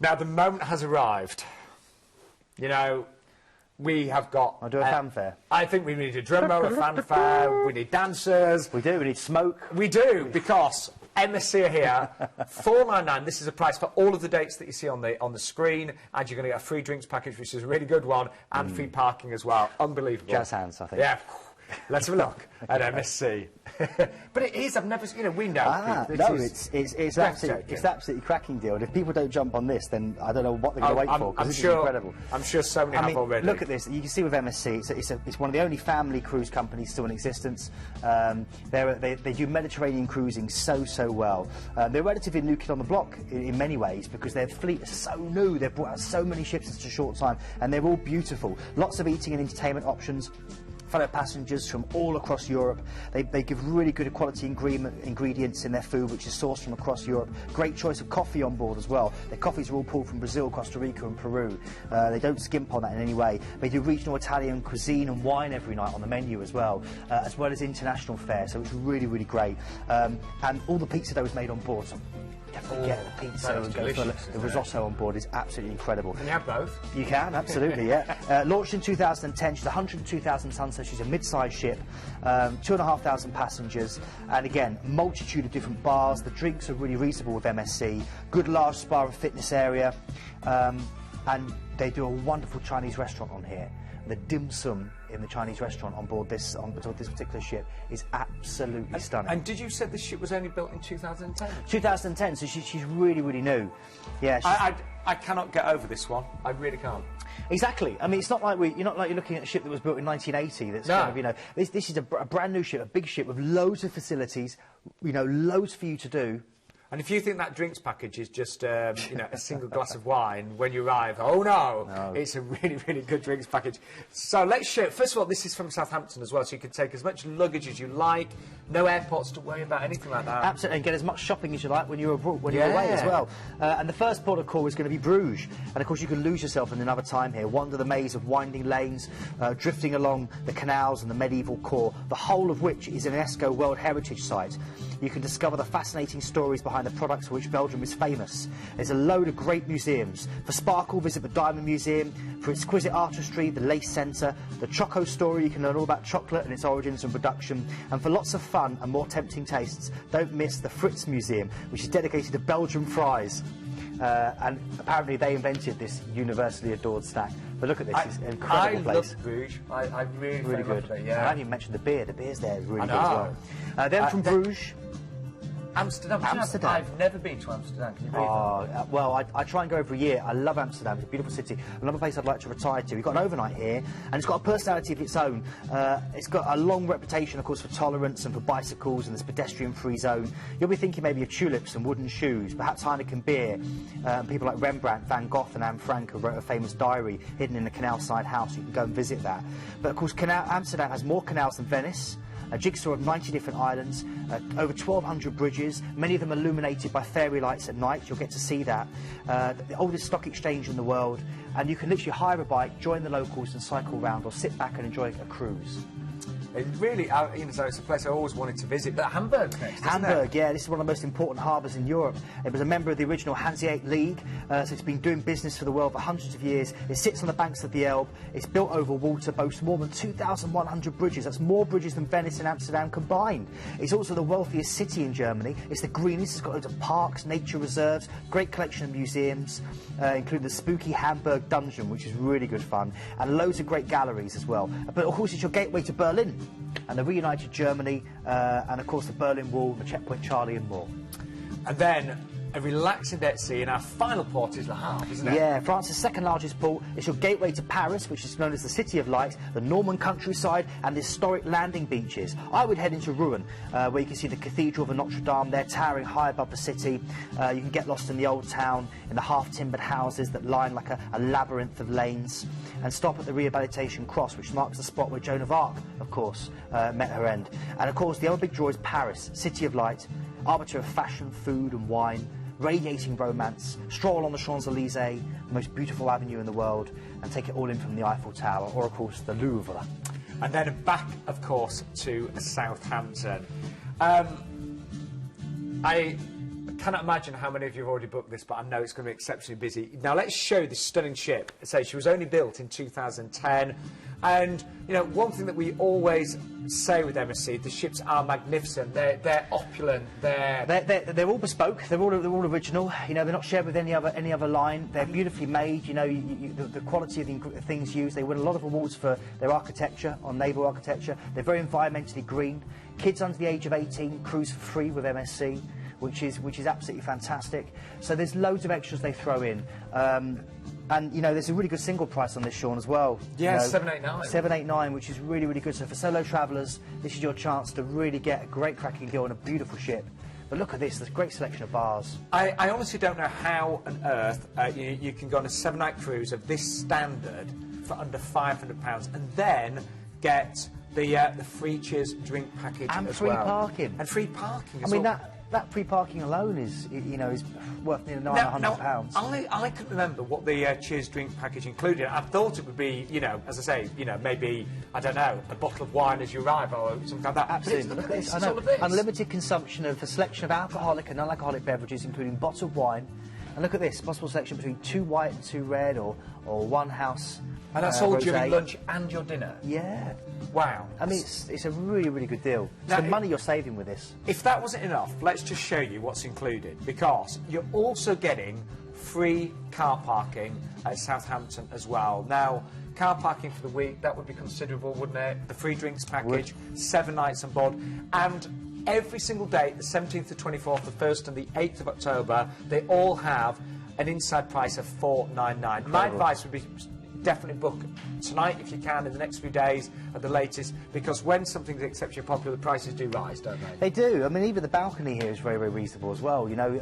Now, the moment has arrived. You know, we have got... I'll do a fanfare. I think we need a drum roll, a fanfare, we need dancers. We do, we need smoke. We do, because MSC are here, $4.99. This is a price for all of the dates that you see on the screen, and you're going to get a free drinks package, which is a really good one, and free parking as well. Unbelievable. Jazz hands, I think. Yeah. Let's have a look at MSC. But it is, I've never, you know, we know. No, it's absolutely cracking deal. And if people don't jump on this, then I don't know what they're going to wait for, because this is incredible. I'm sure so many have already. Look at this. You can see with MSC, it's one of the only family cruise companies still in existence. They do Mediterranean cruising so well. They're relatively new kid on the block in many ways, because their fleet is so new. They've brought out so many ships in such a short time, and they're all beautiful. Lots of eating and entertainment options. Fellow passengers from all across Europe. They give really good quality ingredients in their food, which is sourced from across Europe. Great choice of coffee on board as well. Their coffees are all pulled from Brazil, Costa Rica and Peru. They don't skimp on that in any way. They do regional Italian cuisine and wine every night on the menu as well as international fare, so it's really, really great. And all the pizza dough is made on board. So definitely get the pizza and go for the risotto on board is absolutely incredible. Can you have both? You can, absolutely, yeah. Launched in 2010, she's 102,000 tonnes, so she's a mid-sized ship, 2,500 passengers, and again, multitude of different bars. The drinks are really reasonable with MSC, good large spa and fitness area, and they do a wonderful Chinese restaurant on here. The dim sum in the Chinese restaurant on board this particular ship is absolutely stunning. And did you say this ship was only built in 2010? 2010, so she's really, really new. Yeah. I cannot get over this one. I really can't. Exactly. I mean, it's not like you're looking at a ship that was built in 1980. That's kind of, you know, this is a brand new ship, a big ship with loads of facilities, you know, loads for you to do. And if you think that drinks package is just, you know, a single glass of wine when you arrive, oh no, it's a really, really good drinks package. So let's show. First of all, this is from Southampton as well, so you can take as much luggage as you like. No airports to worry about, anything like that. Absolutely, and get as much shopping as you like when you're abroad, when you're away as well. And the first port of call is going to be Bruges, and of course you can lose yourself in another time here. Wander the maze of winding lanes, drifting along the canals and the medieval core, the whole of which is an UNESCO World Heritage Site. You can discover the fascinating stories behind the products for which Belgium is famous. There's a load of great museums. For sparkle, visit the Diamond Museum. For exquisite artistry, the Lace Centre. The Choco Story, you can learn all about chocolate and its origins and production. And for lots of fun and more tempting tastes, don't miss the Fritz Museum, which is dedicated to Belgian fries. And apparently they invented this universally adored snack. But look at this, it's an incredible place. I love Bruges. I really good. It, I haven't even mentioned the beer. The beer's there is really good as well. Then from Bruges... Amsterdam. I've never been to Amsterdam. Can you believe that? Well, I try and go every year. I love Amsterdam. It's a beautiful city. Another place I'd like to retire to. We've got an overnight here, and it's got a personality of its own. It's got a long reputation, of course, for tolerance and for bicycles and this pedestrian-free zone. You'll be thinking maybe of tulips and wooden shoes, perhaps Heineken beer. People like Rembrandt, Van Gogh and Anne Frank who wrote a famous diary hidden in a canal-side house. You can go and visit that. But, of course, Amsterdam has more canals than Venice. A jigsaw of 90 different islands, over 1,200 bridges, many of them illuminated by fairy lights at night. You'll get to see that. The oldest stock exchange in the world, and you can literally hire a bike, join the locals and cycle round, or sit back and enjoy a cruise. It really, you know, it's a place I always wanted to visit. But Hamburg next, Hamburg, yeah, this is one of the most important harbours in Europe. It was a member of the original Hanseatic League, so it's been doing business for the world for hundreds of years. It sits on the banks of the Elbe. It's built over water, boasts more than 2,100 bridges. That's more bridges than Venice and Amsterdam combined. It's also the wealthiest city in Germany. It's the greenest. It's got loads of parks, nature reserves, great collection of museums, including the spooky Hamburg dungeon, which is really good fun, and loads of great galleries as well. But of course, it's your gateway to Berlin and the reunited Germany, and of course the Berlin Wall, the Checkpoint Charlie and more. And then a relaxing day at sea, and our final port is Le Harve, isn't it? Yeah, France's second largest port. It's your gateway to Paris, which is known as the City of Lights, the Norman countryside and the historic landing beaches. I would head into Rouen, where you can see the Cathedral of Notre Dame there towering high above the city. You can get lost in the old town, in the half-timbered houses that line like a labyrinth of lanes, and stop at the Rehabilitation Cross, which marks the spot where Joan of Arc, of course, met her end. And of course, the other big draw is Paris, City of Light, arbiter of fashion, food and wine, radiating romance, stroll on the Champs-Élysées, the most beautiful avenue in the world, and take it all in from the Eiffel Tower, or of course the Louvre. And then back, of course, to Southampton. cannot imagine how many of you have already booked this, but I know it's going to be exceptionally busy. Now, let's show this stunning ship. So she was only built in 2010. And, you know, one thing that we always say with MSC, the ships are magnificent. They're opulent. They're all bespoke. They're all original. You know, they're not shared with any other line. They're beautifully made. You know, the quality of the things used. They win a lot of awards for their architecture, on naval architecture. They're very environmentally green. Kids under the age of 18 cruise for free with MSC, which is absolutely fantastic. So there's loads of extras they throw in. And, you know, there's a really good single price on this, Sean, as well. Yeah, you know, 789. 789, which is really, really good. So for solo travellers, this is your chance to really get a great cracking deal on a beautiful ship. But look at this, there's a great selection of bars. I honestly don't know how on earth you can go on a 7-night cruise of this standard for under £500 and then get the free cheers drink package and as free well. parking. And free parking as I mean, well. that free parking alone is, you know, is worth nearly £900. I couldn't remember what the cheers drink package included. I thought it would be, you know, as I say, you know, maybe, I don't know, a bottle of wine as you arrive or something like that. Absolutely. Look at this. I know. Unlimited consumption of a selection of alcoholic and non-alcoholic beverages, including bottled wine. And look at this, possible selection between 2 white and 2 red, or 1 house. And that's all rosé. during lunch and your dinner? Yeah. Wow. I mean, it's a really, really good deal. It's Now, the money you're saving with this. If that wasn't enough, let's just show you what's included, because you're also getting free car parking at Southampton as well. Now, car parking for the week, that would be considerable, wouldn't it? The free drinks package, 7 nights on board, and every single day, the 17th, the 24th, the 1st and the 8th of October, they all have an inside price of £499. My advice would be definitely book tonight if you can, in the next few days at the latest, because when something's exceptionally popular, the prices do rise, don't they? They do. I mean, even the balcony here is very, very reasonable as well. You know,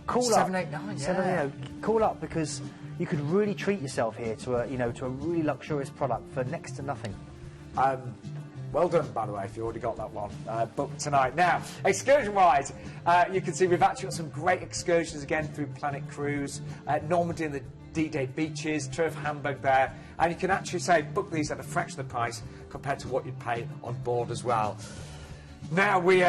call up 789, yeah. Call up, because you could really treat yourself here to a really luxurious product for next to nothing. Well done, by the way, if you already got that one booked tonight. Now, excursion-wise, you can see we've actually got some great excursions again through Planet Cruise, Normandy and the D-Day beaches, tour of Hamburg there, and you can actually say book these at a fraction of the price compared to what you'd pay on board as well. Now, we